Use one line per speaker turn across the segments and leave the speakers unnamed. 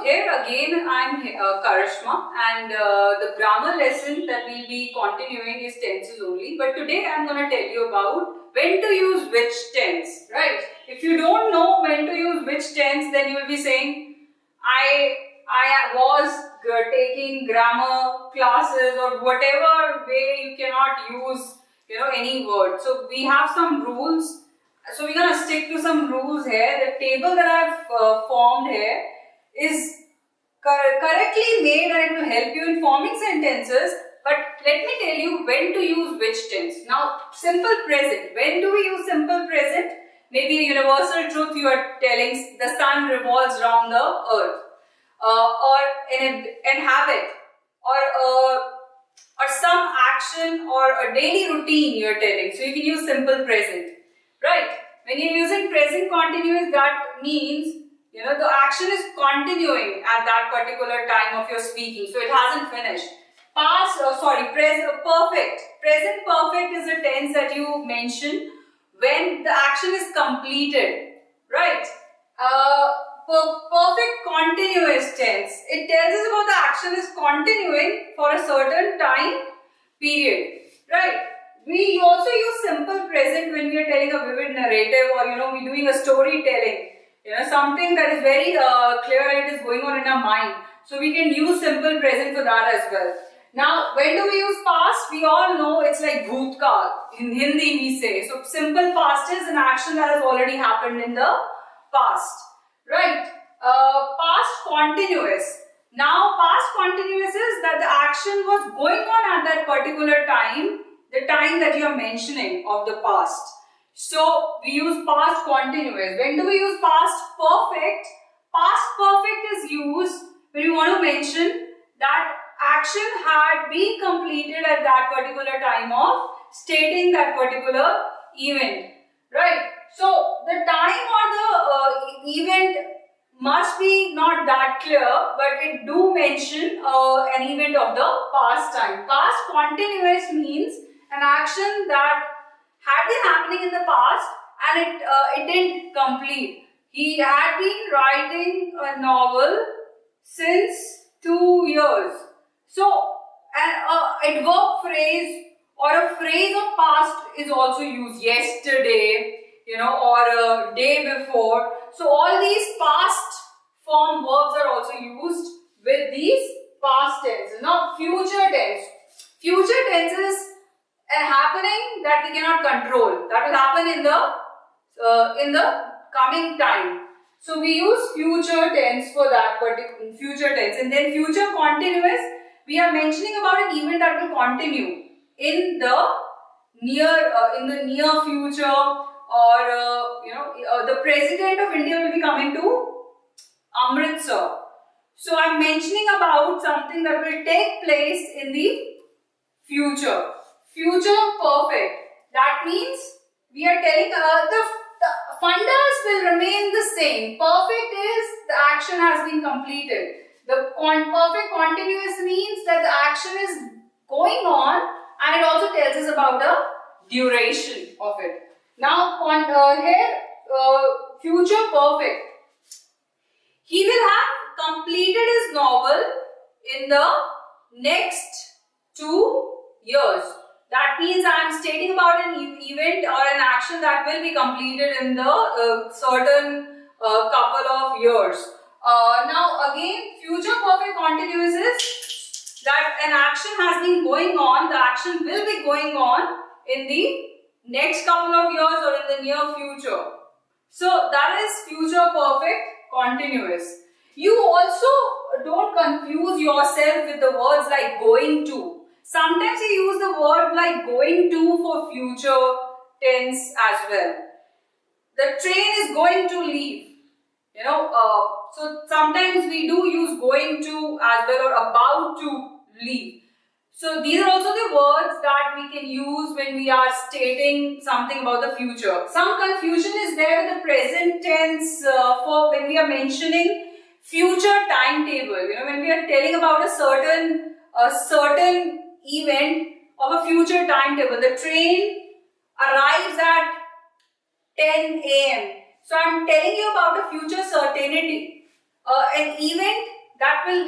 here again I'm Karishma, and the grammar lesson that we'll be continuing is tenses only. But today I'm going to tell you about when to use which tense, right? If you don't know when to use which tense, then you will be saying, I was taking grammar classes or whatever way you cannot use, any word. So we have some rules. So we're going to stick to some rules here. The table that I've formed here is correctly made and it will help you in forming sentences. But let me tell you when to use which tense. Now, simple present. When do we use simple present? Maybe a universal truth you are telling, the sun revolves around the earth. Or an habit, or some action or a daily routine you are telling. So you can use simple present, right? When you are using present continuous, that means the action is continuing at that particular time of your speaking, so it hasn't finished. Present perfect. Present perfect is a tense that you mention when the action is completed, right? Perfect continuous tense. It tells us about the action is continuing for a certain time period, right? We also use simple present when we are telling a vivid narrative, or we're doing a storytelling. Something that is very clear and it is going on in our mind. So we can use simple present for that as well. Now, when do we use past? We all know it's like bhutkal. In Hindi we say. So simple past is an action that has already happened in the past. Right? Past continuous. Now, past continuous is that the action was going on at that particular time, the time that you are mentioning of the past. So, we use past continuous. When do we use past perfect? Past perfect is used when you want to mention that action had been completed at that particular time of stating that particular event. Right? So, the time or the event must be not that clear, but it do mention an event of the past time. Past continuous means an action that had been happening in the past and it didn't complete. He had been writing a novel since 2 years. So, an adverb phrase or a phrase of past is also used. Yesterday, or a day before. So all these past form verbs are also used with these past tenses. Now future tense. Future tense is a happening that we cannot control. That will happen in the coming time. So we use future tense for that particular future tense. And then future continuous, we are mentioning about an event that will continue in the near future. Or the President of India will be coming to Amritsar. So I'm mentioning about something that will take place in the future. Future perfect. That means we are telling the fundas will remain the same. Perfect is the action has been completed. The perfect continuous means that the action is going on, and it also tells us about the duration of it. Now, future perfect. He will have completed his novel in the next 2 years. That means I am stating about an event or an action that will be completed in the certain couple of years. Now, again, future perfect continuous is that an action has been going on, the action will be going on in the next couple of years or in the near future. So that is future perfect continuous. You also don't confuse yourself with the words like going to. Sometimes you use the word like going to for future tense as well. The train is going to leave. So sometimes we do use going to as well, or about to leave. So these are also the words that we can use when we are stating something about the future. Some confusion is there with the present tense for when we are mentioning future timetable. When we are telling about a certain event of a future timetable. The train arrives at 10 a.m. So I'm telling you about a future certainty. An event that will,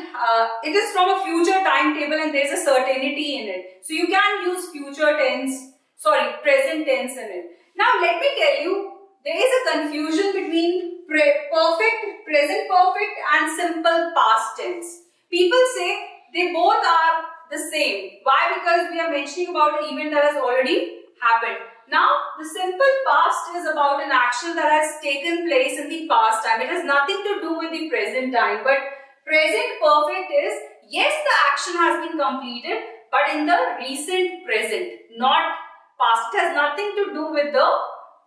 it is from a future timetable and there is a certainty in it. So you can use present tense in it. Now let me tell you, there is a confusion between perfect, present perfect and simple past tense. People say they both are the same. Why? Because we are mentioning about an event that has already happened. Now, the simple past is about an action that has taken place in the past time. It has nothing to do with the present time. But present perfect is, yes, the action has been completed, but in the recent present, not past. It has nothing to do with the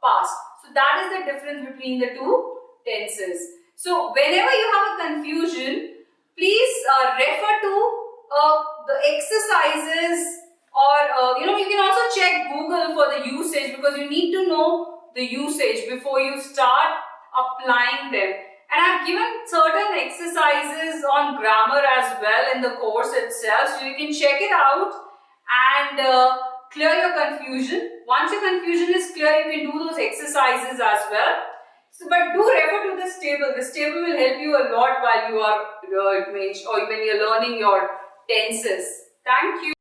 past. So that is the difference between the two tenses. So whenever you have a confusion, please refer to the exercises, or you can also check Google for the usage, because you need to know the usage before you start applying them. And I've given certain exercises on grammar as well in the course itself, so you can check it out and clear your confusion. Once your confusion is clear, you can do those exercises as well. So, but do refer to this table. This table will help you a lot while you are when you're learning your tenses. Thank you.